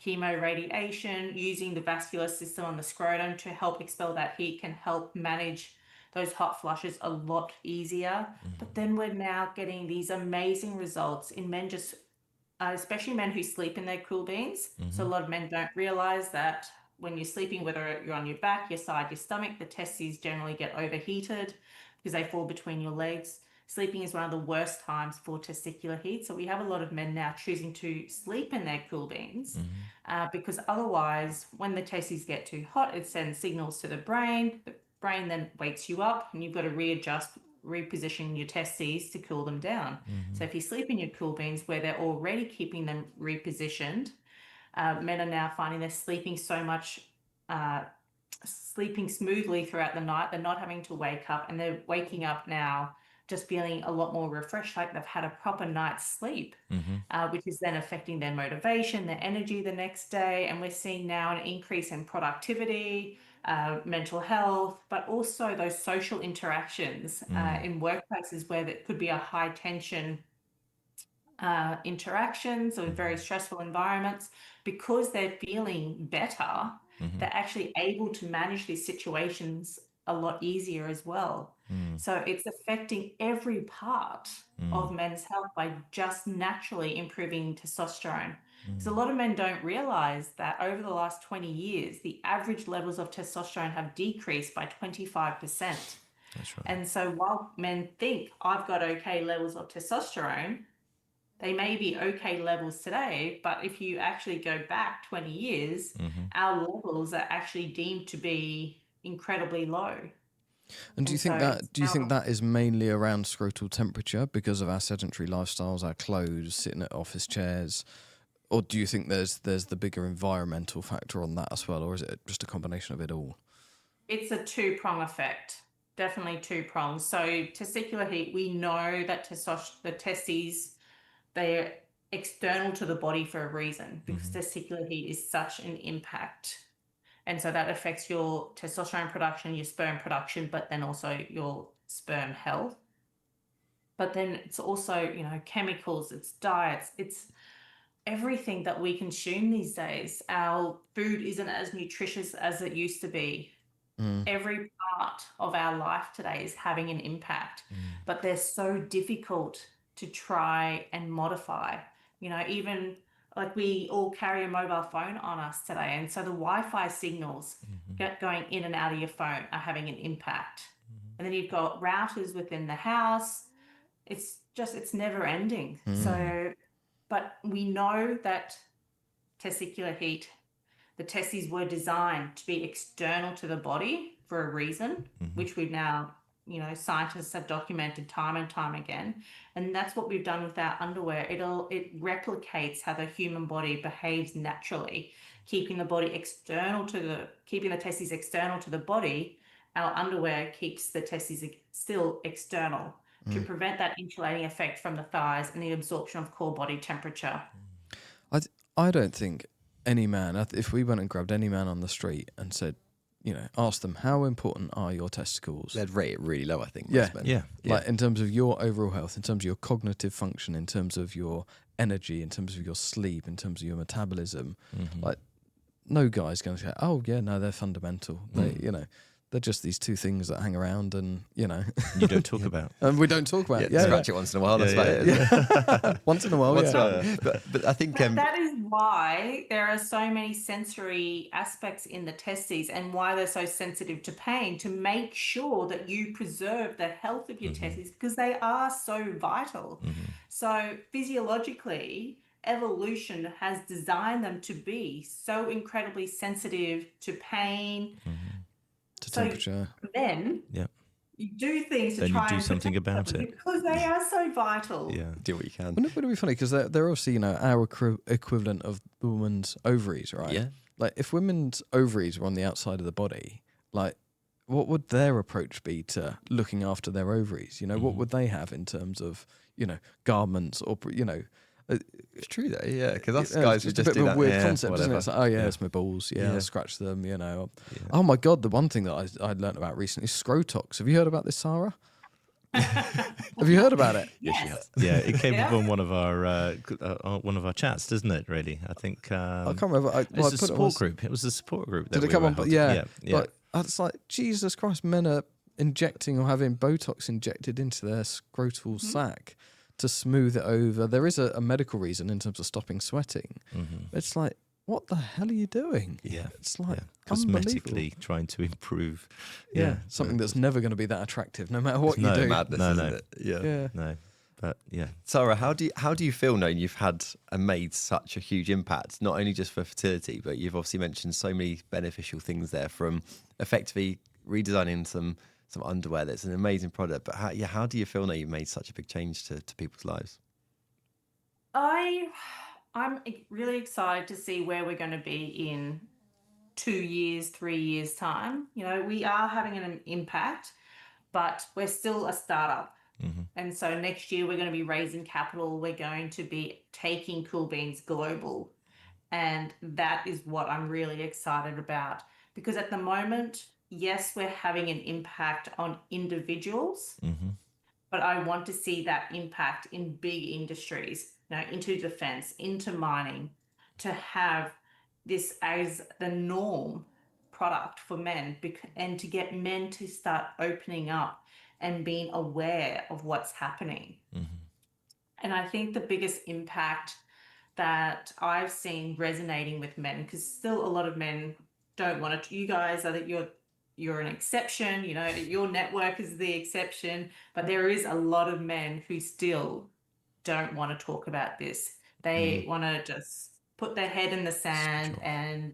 Speaker 4: chemo radiation, using the vascular system on the scrotum to help expel that heat can help manage those hot flushes a lot easier. But then we're now getting these amazing results in men, just especially men who sleep in their cool beans. So a lot of men don't realize that when you're sleeping, whether you're on your back, your side, your stomach, the testes generally get overheated because they fall between your legs. Sleeping is one of the worst times for testicular heat. So we have a lot of men now choosing to sleep in their cool beans because otherwise, when the testes get too hot, it sends signals to the brain. The brain then wakes you up and you've got to reposition your testes to cool them down. So if you sleep in your cool beans where they're already keeping them repositioned, men are now finding they're sleeping sleeping smoothly throughout the night. They're not having to wake up, and they're waking up now just feeling a lot more refreshed, like they've had a proper night's sleep, which is then affecting their motivation, their energy the next day. And we're seeing now an increase in productivity, mental health, but also those social interactions in workplaces where there could be a high tension interactions or very stressful environments. Because they're feeling better, they're actually able to manage these situations a lot easier as well. So it's affecting every part of men's health by just naturally improving testosterone. Because a lot of men don't realize that over the last 20 years, the average levels of testosterone have decreased by 25%.
Speaker 2: That's right.
Speaker 4: And so while men think I've got okay levels of testosterone, they may be okay levels today, but if you actually go back 20 years, our levels are actually deemed to be incredibly low.
Speaker 3: And do you think that is mainly around scrotal temperature because of our sedentary lifestyles, our clothes, sitting at office chairs, or do you think there's the bigger environmental factor on that as well, or is it just a combination of it all?
Speaker 4: It's a two-prong effect, definitely two prongs. So testicular heat, we know that the testes, they're external to the body for a reason because testicular heat is such an impact. And so that affects your testosterone production, your sperm production, but then also your sperm health. But then it's also, you know, chemicals, it's diets, it's everything that we consume these days. Our food isn't as nutritious as it used to be. Every part of our life today is having an impact, but they're so difficult to try and modify. You know, even like we all carry a mobile phone on us today, and so the Wi-Fi signals going in and out of your phone are having an impact. And then you've got routers within the house. It's never ending. So, but we know that testicular heat, the testes were designed to be external to the body for a reason, which we've now, you know, scientists have documented time and time again. And that's what we've done with our underwear. It replicates how the human body behaves naturally, keeping the testes external to the body. Our underwear keeps the testes still external. to prevent that insulating effect from the thighs and the absorption of core body temperature.
Speaker 3: I don't think any man, if we went and grabbed any man on the street and said, asked them, how important are your testicles?
Speaker 1: They'd rate it really low, I think.
Speaker 3: Yeah.
Speaker 1: most men.
Speaker 2: Yeah.
Speaker 3: Like in terms of your overall health, in terms of your cognitive function, in terms of your energy, in terms of your sleep, in terms of your metabolism, like no guy's going to say, oh yeah, no, they're fundamental. They, they're just these two things that hang around and,
Speaker 2: You don't talk about.
Speaker 3: and we don't talk about it. Yeah,
Speaker 1: Scratch it once in a while. That's about it. Isn't it?
Speaker 3: Once in a while,
Speaker 1: Once in a
Speaker 3: yeah.
Speaker 1: while. But I think
Speaker 4: But that is why there are so many sensory aspects in the testes and why they're so sensitive to pain, to make sure that you preserve the health of your testes, because they are so vital. So physiologically, evolution has designed them to be so incredibly sensitive to pain,
Speaker 3: To
Speaker 4: So
Speaker 3: temperature.
Speaker 4: then
Speaker 2: Yeah.
Speaker 4: you do things to
Speaker 2: Then you
Speaker 4: try
Speaker 2: do
Speaker 4: and
Speaker 2: something
Speaker 4: protect
Speaker 2: about
Speaker 4: them
Speaker 2: it.
Speaker 4: because they are so vital.
Speaker 2: Yeah.
Speaker 1: do what you can.
Speaker 3: Wouldn't it be funny? Because they're obviously, our equivalent of the woman's ovaries, right?
Speaker 1: Yeah.
Speaker 3: Like if women's ovaries were on the outside of the body, like what would their approach be to looking after their ovaries? What would they have in terms of, garments or,
Speaker 1: It's true though, yeah, because us
Speaker 3: yeah,
Speaker 1: guys
Speaker 3: it's
Speaker 1: would
Speaker 3: just
Speaker 1: just
Speaker 3: a bit
Speaker 1: do
Speaker 3: of a
Speaker 1: that.
Speaker 3: weird
Speaker 1: yeah,
Speaker 3: concept, isn't it?
Speaker 1: whatever.
Speaker 3: It's like, oh yeah,
Speaker 2: Yeah.
Speaker 3: it's my balls. Yeah,
Speaker 1: Yeah.
Speaker 3: I'll scratch them. Oh my god, the one thing that I learned about recently is scrotox. Have you heard about this, Sarah? Have you heard about it?
Speaker 1: Yes, she has.
Speaker 2: Yeah, it came
Speaker 4: Yeah.
Speaker 2: up on one of our chats, doesn't it? Really, I think.
Speaker 3: I can't remember. I
Speaker 2: It's
Speaker 3: put
Speaker 2: a
Speaker 3: it on
Speaker 2: support group. It was a support group.
Speaker 3: Did
Speaker 2: that
Speaker 3: it
Speaker 2: we
Speaker 3: come
Speaker 2: were
Speaker 3: on? But
Speaker 2: holding.
Speaker 3: yeah,
Speaker 2: yeah.
Speaker 3: But it's like Jesus Christ, men are injecting or having Botox injected into their scrotal sac to smooth it over. There is a medical reason in terms of stopping sweating. It's like, what the hell are you doing?
Speaker 2: Yeah.
Speaker 3: It's like
Speaker 2: Cosmetically
Speaker 3: unbelievable.
Speaker 2: trying to improve.
Speaker 3: Yeah, something that's never going to be that attractive, no matter what you
Speaker 2: No,
Speaker 3: do.
Speaker 1: Madness,
Speaker 2: No,
Speaker 1: isn't
Speaker 2: no.
Speaker 1: it? Yeah.
Speaker 3: Yeah.
Speaker 2: No, but yeah.
Speaker 1: Sarah, how do you feel knowing you've had and made such a huge impact, not only just for fertility, but you've obviously mentioned so many beneficial things there, from effectively redesigning some underwear that's an amazing product. But how do you feel now you've made such a big change to people's lives?
Speaker 4: I'm really excited to see where we're going to be in 2 years, 3 years time. We are having an impact, but we're still a startup. And so next year we're going to be raising capital. We're going to be taking Cool Beans global. And that is what I'm really excited about, because at the moment, yes, we're having an impact on individuals, but I want to see that impact in big industries, into defense, into mining, to have this as the norm product for men, and to get men to start opening up and being aware of what's happening. And I think the biggest impact that I've seen resonating with men, because still a lot of men don't want to, you guys are that you're an exception, your network is the exception, but there is a lot of men who still don't want to talk about this. They want to just put their head in the sand and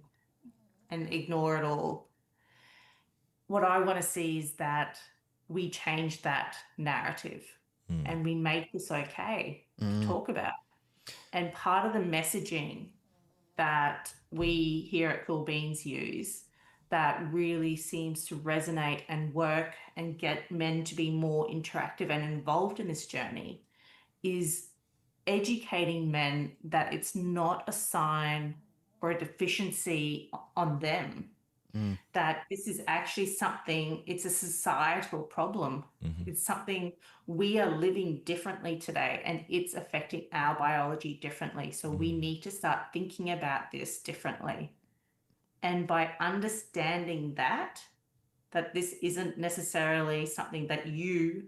Speaker 4: ignore it all. What I want to see is that we change that narrative and we make this okay to talk about. And part of the messaging that we here at Cool Beans use that really seems to resonate and work and get men to be more interactive and involved in this journey is educating men that it's not a sign or a deficiency on them, that this is actually something, it's a societal problem. It's something we are living differently today, and it's affecting our biology differently. So we need to start thinking about this differently. And by understanding that this isn't necessarily something that you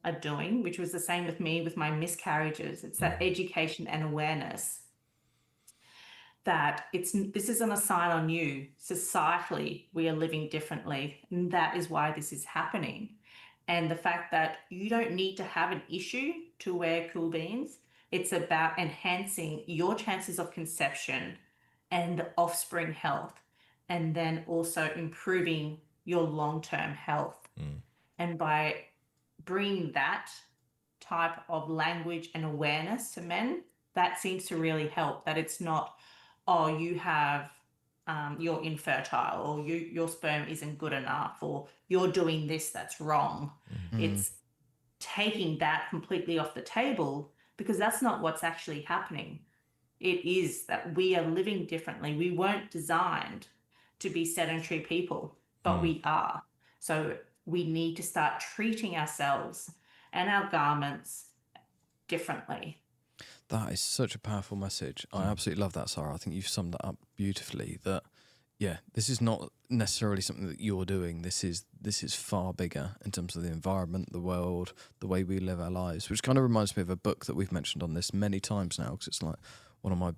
Speaker 4: are doing, which was the same with me with my miscarriages, it's that education and awareness that this isn't a sign on you. Societally, we are living differently, and that is why this is happening. And the fact that you don't need to have an issue to wear Cool Beans. It's about enhancing your chances of conception and offspring health, and then also improving your long-term health. And by bringing that type of language and awareness to men, that seems to really help. That it's not, oh, you have, you're infertile, or your sperm isn't good enough, or you're doing this that's wrong. It's taking that completely off the table, because that's not what's actually happening. It is that we are living differently. We weren't designed to be sedentary people, but we are. So we need to start treating ourselves and our garments differently.
Speaker 3: That is such a powerful message. I absolutely love that, Saara. I think you've summed that up beautifully. That, yeah, this is not necessarily something that you're doing. This is far bigger in terms of the environment, the world, the way we live our lives, which kind of reminds me of a book that we've mentioned on this many times now, because it's like one of my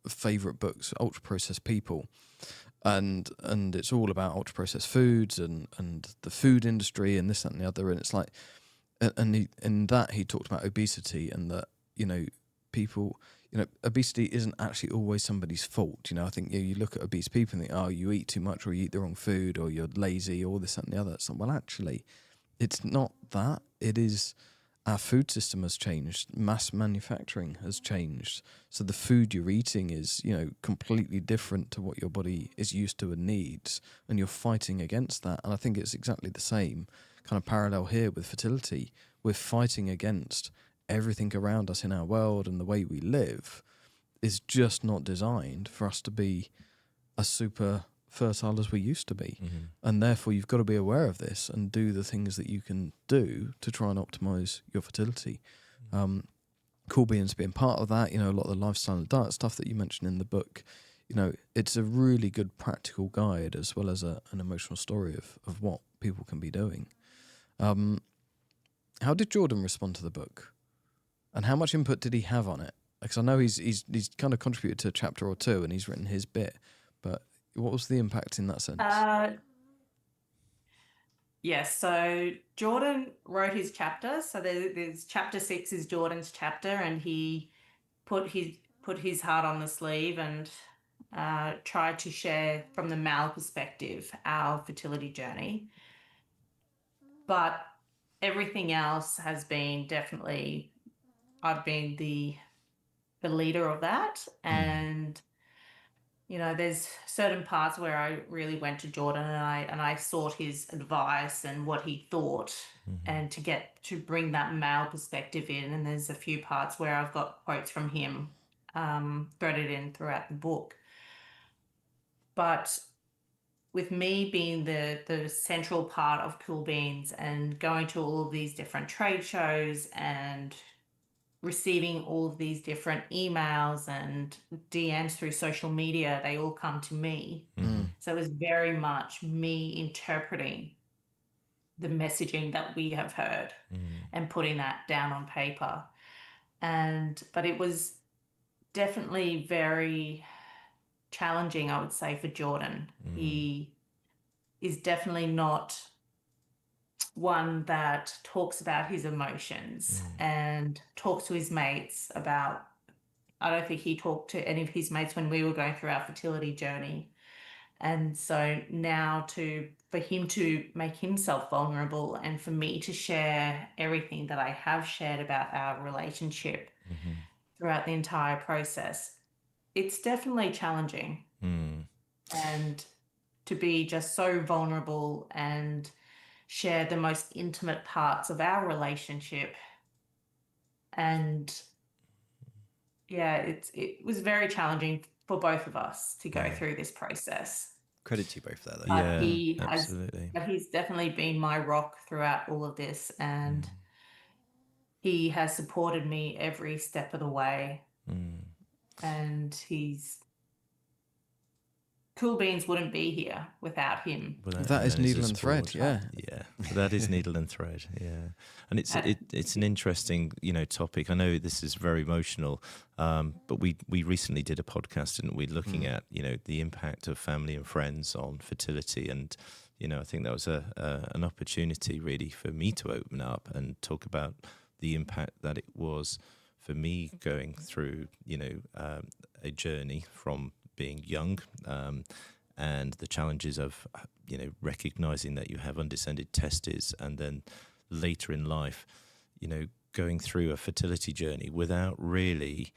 Speaker 3: favourite books, Ultra Processed People. And it's all about ultra processed foods and the food industry and this, that, and the other. And it's like, and he talked about obesity, and that, you know, people, you know, obesity isn't actually always somebody's fault. You know, I think, you know, you look at obese people and think, oh, you eat too much, or you eat the wrong food, or you're lazy, or this, that, and the other. It's like, well, actually, it's not that. It is, our food system has changed. Mass manufacturing has changed. So the food you're eating is, you know, completely different to what your body is used to and needs, and you're fighting against that. And I think it's exactly the same kind of parallel here with fertility. We're fighting against everything around us in our world, and the way we live is just not designed for us to be as super fertile as we used to be. And therefore you've got to be aware of this and do the things that you can do to try and optimize your fertility. Cool Beans being part of that, you know, a lot of the lifestyle and diet stuff that you mentioned in the book, you know, it's a really good practical guide, as well as an emotional story of what people can be doing. How did Jordan respond to the book, and how much input did he have on it? Because I know he's kind of contributed to a chapter or two, and he's written his bit, but what was the impact in that sense?
Speaker 4: Yes, so Jordan wrote his chapter. So there's chapter 6 is Jordan's chapter, and he put his heart on the sleeve and tried to share from the male perspective our fertility journey. But everything else has been definitely, I've been the leader of that, and you know, there's certain parts where I really went to Jordan and I sought his advice and what he thought, and to bring that male perspective in. And there's a few parts where I've got quotes from him threaded in throughout the book. But with me being the central part of Cool Beans and going to all of these different trade shows and receiving all of these different emails and DMs through social media, they all come to me. So it was very much me interpreting the messaging that we have heard and putting that down on paper. But it was definitely very challenging, I would say, for Jordan. He is definitely not one that talks about his emotions and talks to his mates about, I don't think he talked to any of his mates when we were going through our fertility journey. And so now for him to make himself vulnerable, and for me to share everything that I have shared about our relationship throughout the entire process, it's definitely challenging. And to be just so vulnerable and share the most intimate parts of our relationship. And yeah, it was very challenging for both of us to go through this process.
Speaker 1: Credit to you both there, though.
Speaker 4: But
Speaker 2: absolutely.
Speaker 4: But he's definitely been my rock throughout all of this, and he has supported me every step of the way. And Cool Beans wouldn't be here without him.
Speaker 3: That is needle and thread, yeah.
Speaker 2: Yeah, that is needle and thread, yeah. And it's an interesting, you know, topic. I know this is very emotional, but we recently did a podcast, didn't we, looking at, you know, the impact of family and friends on fertility. And, you know, I think that was an opportunity really for me to open up and talk about the impact that it was for me going through, you know, a journey from being young, and the challenges of, you know, recognizing that you have undescended testes, and then later in life, you know, going through a fertility journey without really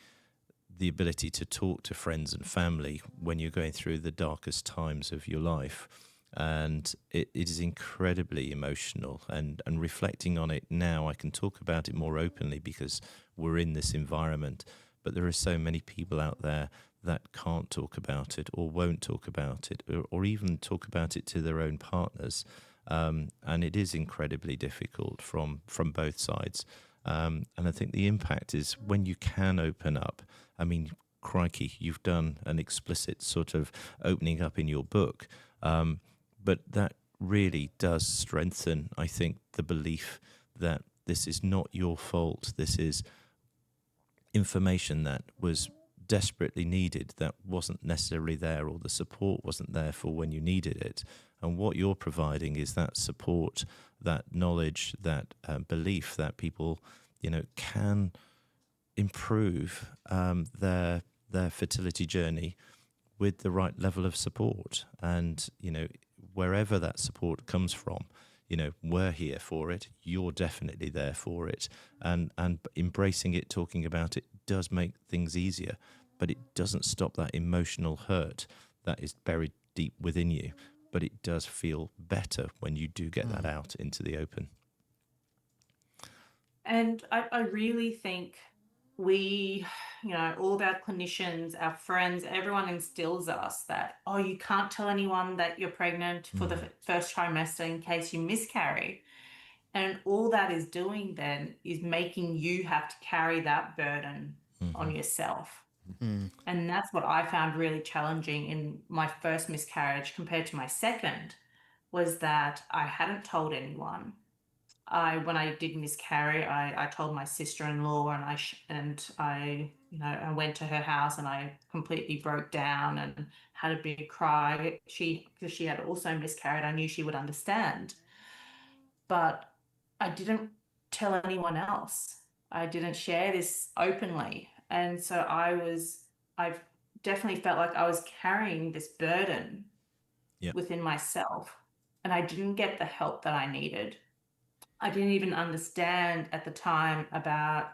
Speaker 2: the ability to talk to friends and family when you're going through the darkest times of your life. And it is incredibly emotional. And reflecting on it now, I can talk about it more openly because we're in this environment. But there are so many people out there that can't talk about it or won't talk about it or even talk about it to their own partners. And it is incredibly difficult from both sides. And I think the impact is when you can open up. I mean, crikey, you've done an explicit sort of opening up in your book. But that really does strengthen, I think, the belief that this is not your fault. This is information that was desperately needed, that wasn't necessarily there, or the support wasn't there for when you needed it. And what you're providing is that support, that knowledge, that belief that people, can improve their fertility journey with the right level of support. And wherever that support comes from, we're here for it. You're definitely there for it, and embracing it, talking about it, does make things easier. But it doesn't stop that emotional hurt that is buried deep within you. But it does feel better when you do get that out into the open.
Speaker 4: And I really think we, all of our clinicians, our friends, everyone instills us that, oh, you can't tell anyone that you're pregnant for the first trimester in case you miscarry. And all that is doing then is making you have to carry that burden on yourself. And that's what I found really challenging in my first miscarriage compared to my second, was that I hadn't told anyone. When I did miscarry, I told my sister-in-law, and I went to her house and I completely broke down and had a big cry. Because she had also miscarried, I knew she would understand, but I didn't tell anyone else. I didn't share this openly, and so I've definitely felt like I was carrying this burden within myself, and I didn't get the help that I needed. I didn't even understand at the time about,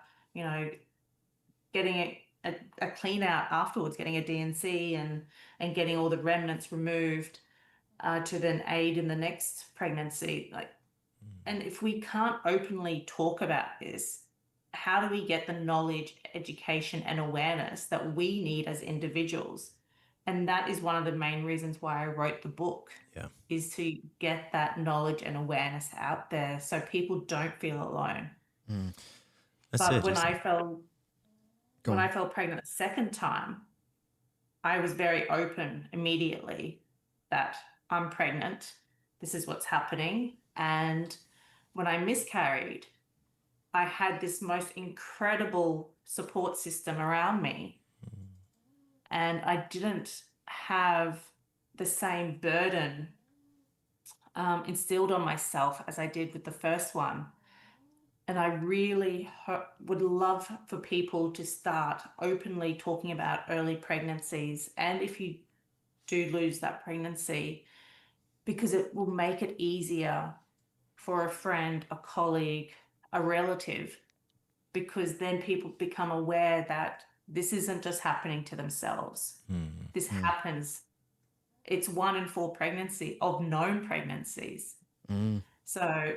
Speaker 4: getting a clean out afterwards, getting a DNC and getting all the remnants removed to then aid in the next pregnancy. And if we can't openly talk about this, how do we get the knowledge, education, and awareness that we need as individuals? And that is one of the main reasons why I wrote the book, is to get that knowledge and awareness out there so people don't feel alone. But when I fell pregnant the second time, I was very open immediately that I'm pregnant. This is what's happening. And when I miscarried, I had this most incredible support system around me. And I didn't have the same burden instilled on myself as I did with the first one. And I really would love for people to start openly talking about early pregnancies, and if you do lose that pregnancy, because it will make it easier for a friend, a colleague, a relative, because then people become aware that this isn't just happening to themselves. This happens. It's 1 in 4 pregnancy of known pregnancies. So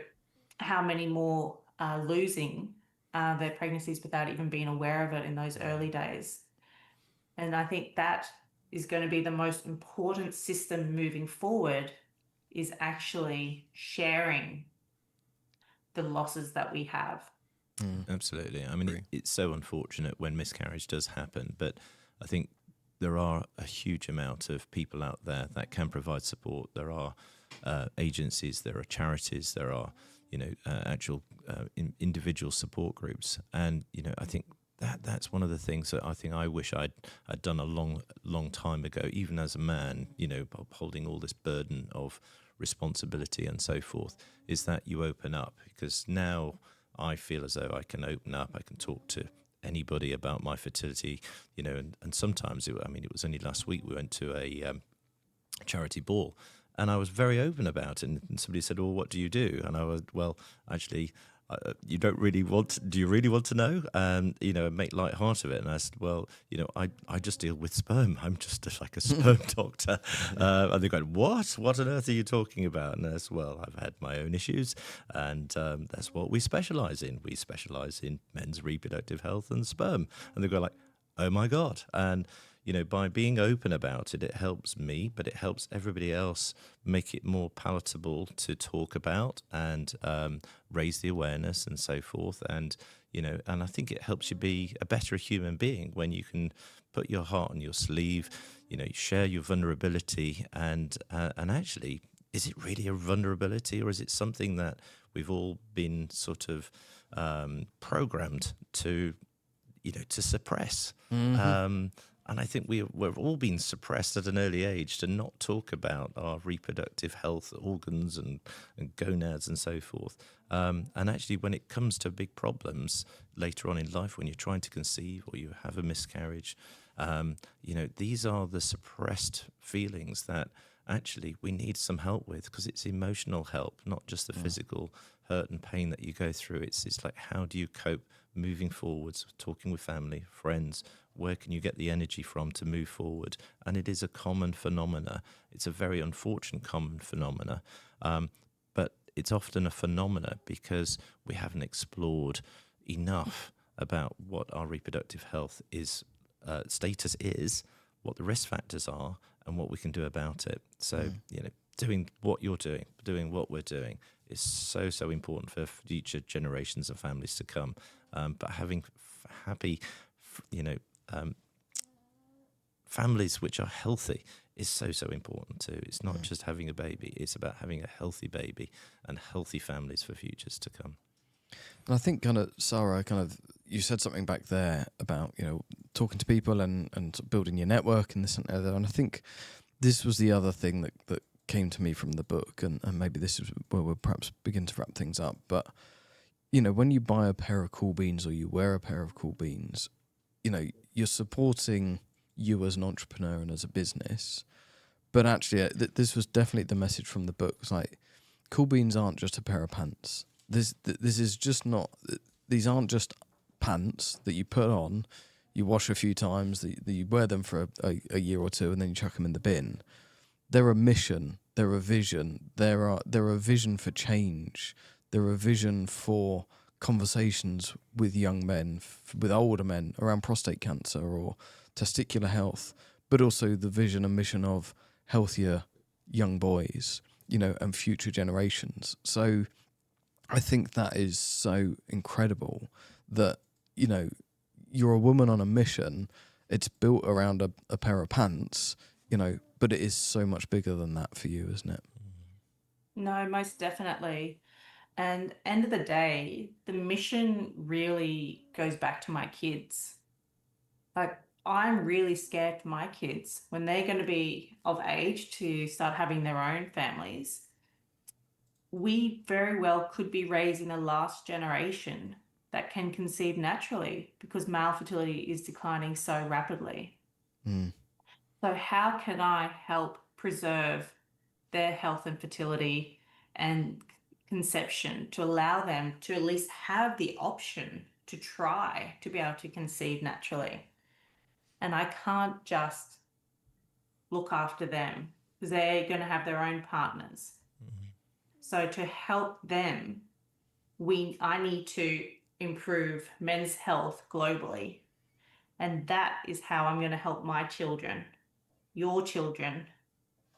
Speaker 4: how many more are losing their pregnancies without even being aware of it in those early days? And I think that is going to be the most important system moving forward, is actually sharing the losses that we have.
Speaker 2: Absolutely. I mean, it's so unfortunate when miscarriage does happen, but I think there are a huge amount of people out there that can provide support. There are agencies, there are charities, there are actual individual support groups, and I think that's one of the things that I wish I'd done a long time ago, even as a man, holding all this burden of responsibility and so forth, is that you open up, because now I feel as though I can open up, I can talk to anybody about my fertility, and sometimes it was only last week we went to a charity ball, and I was very open about it, and somebody said, well, what do you do? And I was, well, actually, you don't really do you really want to know? And, make light heart of it. And I said, well, I just deal with sperm. I'm just like a sperm doctor. And they're going, what on earth are you talking about? And I said, well, I've had my own issues, and that's what we specialize in. We specialize in men's reproductive health and sperm. And they go like, oh my God. And, by being open about it, it helps me, but it helps everybody else make it more palatable to talk about and raise the awareness and so forth. And, and I think it helps you be a better human being when you can put your heart on your sleeve, share your vulnerability, and actually, is it really a vulnerability, or is it something that we've all been sort of programmed to, to suppress? And I think we've all been suppressed at an early age to not talk about our reproductive health, organs and gonads and so forth. And actually, when it comes to big problems later on in life, when you're trying to conceive or you have a miscarriage, these are the suppressed feelings that actually we need some help with, because it's emotional help, not just the physical hurt and pain that you go through. It's like, how do you cope moving forwards, talking with family, friends? Where can you get the energy from to move forward? And it is a common phenomena. It's a very unfortunate common phenomena, but it's often a phenomena because we haven't explored enough about what our reproductive health is, status is, what the risk factors are, and what we can do about it. So, doing what you're doing what we're doing is so important for future generations and families to come. But having happy, families which are healthy is so important too. It's not just having a baby, it's about having a healthy baby and healthy families for futures to come.
Speaker 3: And I think Saara, you said something back there about, talking to people and building your network and this and that. And I think this was the other thing that came to me from the book, and maybe this is where we'll perhaps begin to wrap things up. But, when you buy a pair of Cool Beans or you wear a pair of Cool Beans, you're supporting you as an entrepreneur and as a business. But actually, this was definitely the message from the book. It's like, Cool Beans aren't just a pair of pants. This is just not. These aren't just pants that you put on, you wash a few times, that you wear them for a year or two, and then you chuck them in the bin. They're a mission. They're a vision. They're a vision for change. They're a vision for conversations with young men, with older men around prostate cancer or testicular health, but also the vision and mission of healthier young boys, and future generations. So I think that is so incredible that, you're a woman on a mission. It's built around a pair of pants, but it is so much bigger than that for you, isn't it?
Speaker 4: No, most definitely. And end of the day, the mission really goes back to my kids. Like, I'm really scared for my kids when they're going to be of age to start having their own families. We very well could be raising a last generation that can conceive naturally because male fertility is declining so rapidly. So how can I help preserve their health and fertility and conception to allow them to at least have the option to try to be able to conceive naturally? And I can't just look after them because they're going to have their own partners. So to help them, I need to improve men's health globally. And that is how I'm going to help my children, your children,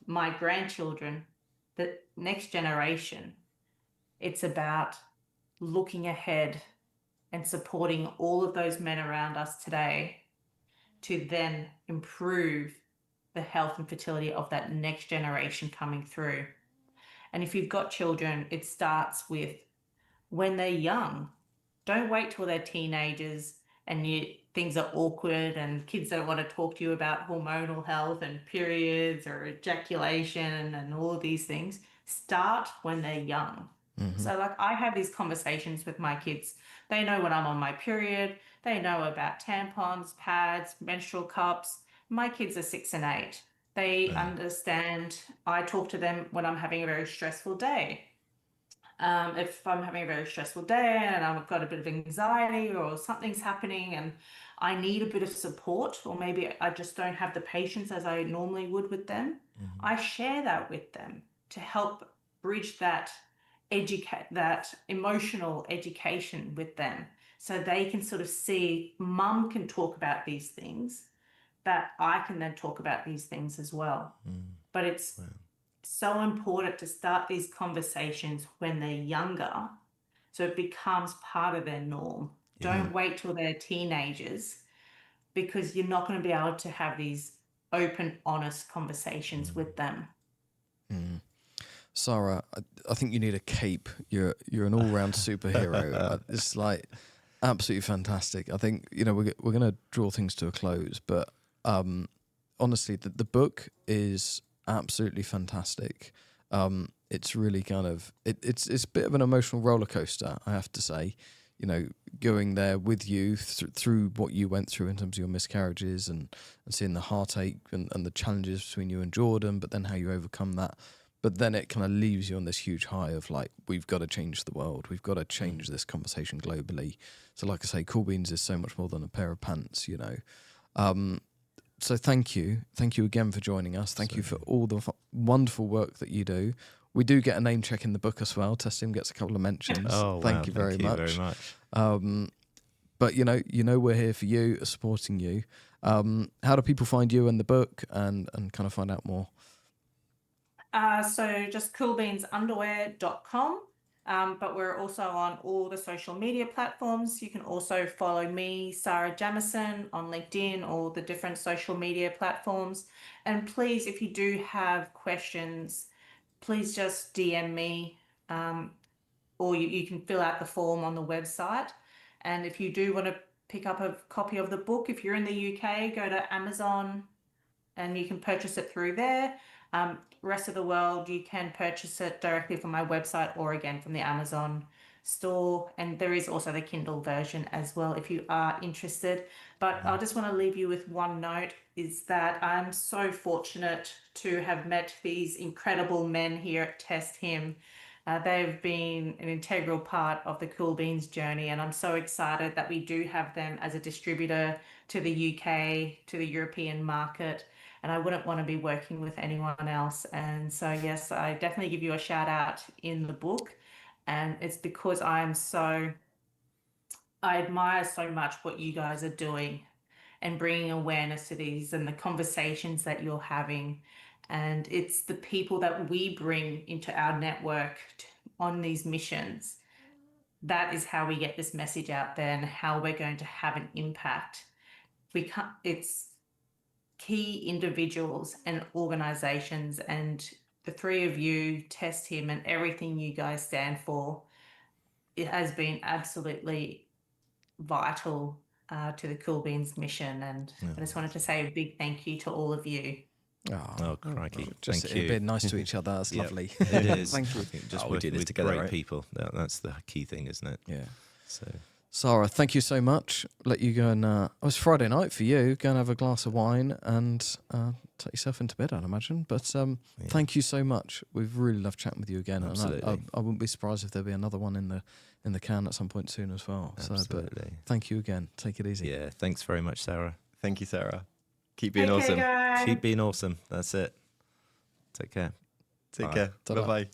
Speaker 4: my grandchildren, the next generation. It's about looking ahead and supporting all of those men around us today to then improve the health and fertility of that next generation coming through. And if you've got children, it starts with when they're young. Don't wait till they're teenagers and things are awkward and kids don't want to talk to you about hormonal health and periods or ejaculation and all of these things. Start when they're young. So like, I have these conversations with my kids. They know when I'm on my period. They know about tampons, pads, menstrual cups. My kids are 6 and 8. They understand. I talk to them when I'm having a very stressful day. If I'm having a very stressful day and I've got a bit of anxiety or something's happening and I need a bit of support, or maybe I just don't have the patience as I normally would with them, I share that with them to help bridge that emotional education with them, so they can sort of see mum can talk about these things, that I can then talk about these things as well. But it's so important to start these conversations when they're younger, so it becomes part of their norm. Don't wait till they're teenagers, because you're not going to be able to have these open, honest conversations with them.
Speaker 3: Saara, I think you need a cape. You're an all-round superhero. It's like absolutely fantastic. I think, you know, we're going to draw things to a close, but honestly, the book is absolutely fantastic. It's really kind of it's a bit of an emotional roller coaster, I have to say. You know, going there with you through what you went through in terms of your miscarriages and seeing the heartache and the challenges between you and Jordan, but then how you overcome that. But then it kind of leaves you on this huge high of like, we've got to change the world. We've got to change this conversation globally. So like I say, Cool Beans is so much more than a pair of pants, you know. So thank you. Thank you again for joining us. Thank you for all the wonderful work that you do. We do get a name check in the book as well. Testim gets a couple of mentions. Thank you very much. But you know we're here for you, supporting you. How do people find you and the book and kind of find out more?
Speaker 4: So just coolbeansunderwear.com. But we're also on all the social media platforms. You can also follow me, Saara Jamieson, on LinkedIn or the different social media platforms. And please, if you do have questions, please just DM me, or you can fill out the form on the website. And if you do want to pick up a copy of the book, if you're in the UK, go to Amazon and you can purchase it through there. Rest of the world, you can purchase it directly from my website or again from the Amazon store. And there is also the Kindle version as well if you are interested. But I just want to leave you with one note, is that I'm so fortunate to have met these incredible men here at Test Him. They've been an integral part of the Cool Beans journey, and I'm so excited that we do have them as a distributor to the UK, to the European market, and I wouldn't want to be working with anyone else. And so, yes, I definitely give you a shout out in the book, and it's because I admire so much what you guys are doing and bringing awareness to these and the conversations that you're having. And it's the people that we bring into our network on these missions. That is how we get this message out there and how we're going to have an impact. It's key individuals and organizations, and the three of you, Test Him, and everything you guys stand for, it has been absolutely vital to the Cool Beans mission. And I just wanted to say a big thank you to all of you.
Speaker 2: Oh, crikey.
Speaker 3: Just
Speaker 2: Thank you.
Speaker 3: being nice to each other. That's lovely.
Speaker 2: It is.
Speaker 3: Thank you.
Speaker 2: I think just
Speaker 1: we
Speaker 2: working
Speaker 1: do this
Speaker 2: with
Speaker 1: together,
Speaker 2: great
Speaker 1: right?
Speaker 2: people. That's the key thing, isn't it?
Speaker 3: Yeah.
Speaker 2: So
Speaker 3: Saara, thank you so much. Let you go and it was Friday night for you. Go and have a glass of wine and take yourself into bed, I'd imagine. But thank you so much. We've really loved chatting with you again.
Speaker 2: Absolutely.
Speaker 3: And I wouldn't be surprised if there'll be another one in the can at some point soon as well.
Speaker 2: absolutely.
Speaker 3: So, but thank you again. Take it easy.
Speaker 2: Yeah. Thanks very much, Saara.
Speaker 1: Thank you, Saara. Keep being
Speaker 4: Take care,
Speaker 1: awesome.
Speaker 4: guys.
Speaker 2: Keep being awesome. That's it. Take care.
Speaker 1: Take
Speaker 2: Bye.
Speaker 1: care.
Speaker 3: Ta-da.
Speaker 1: Bye bye.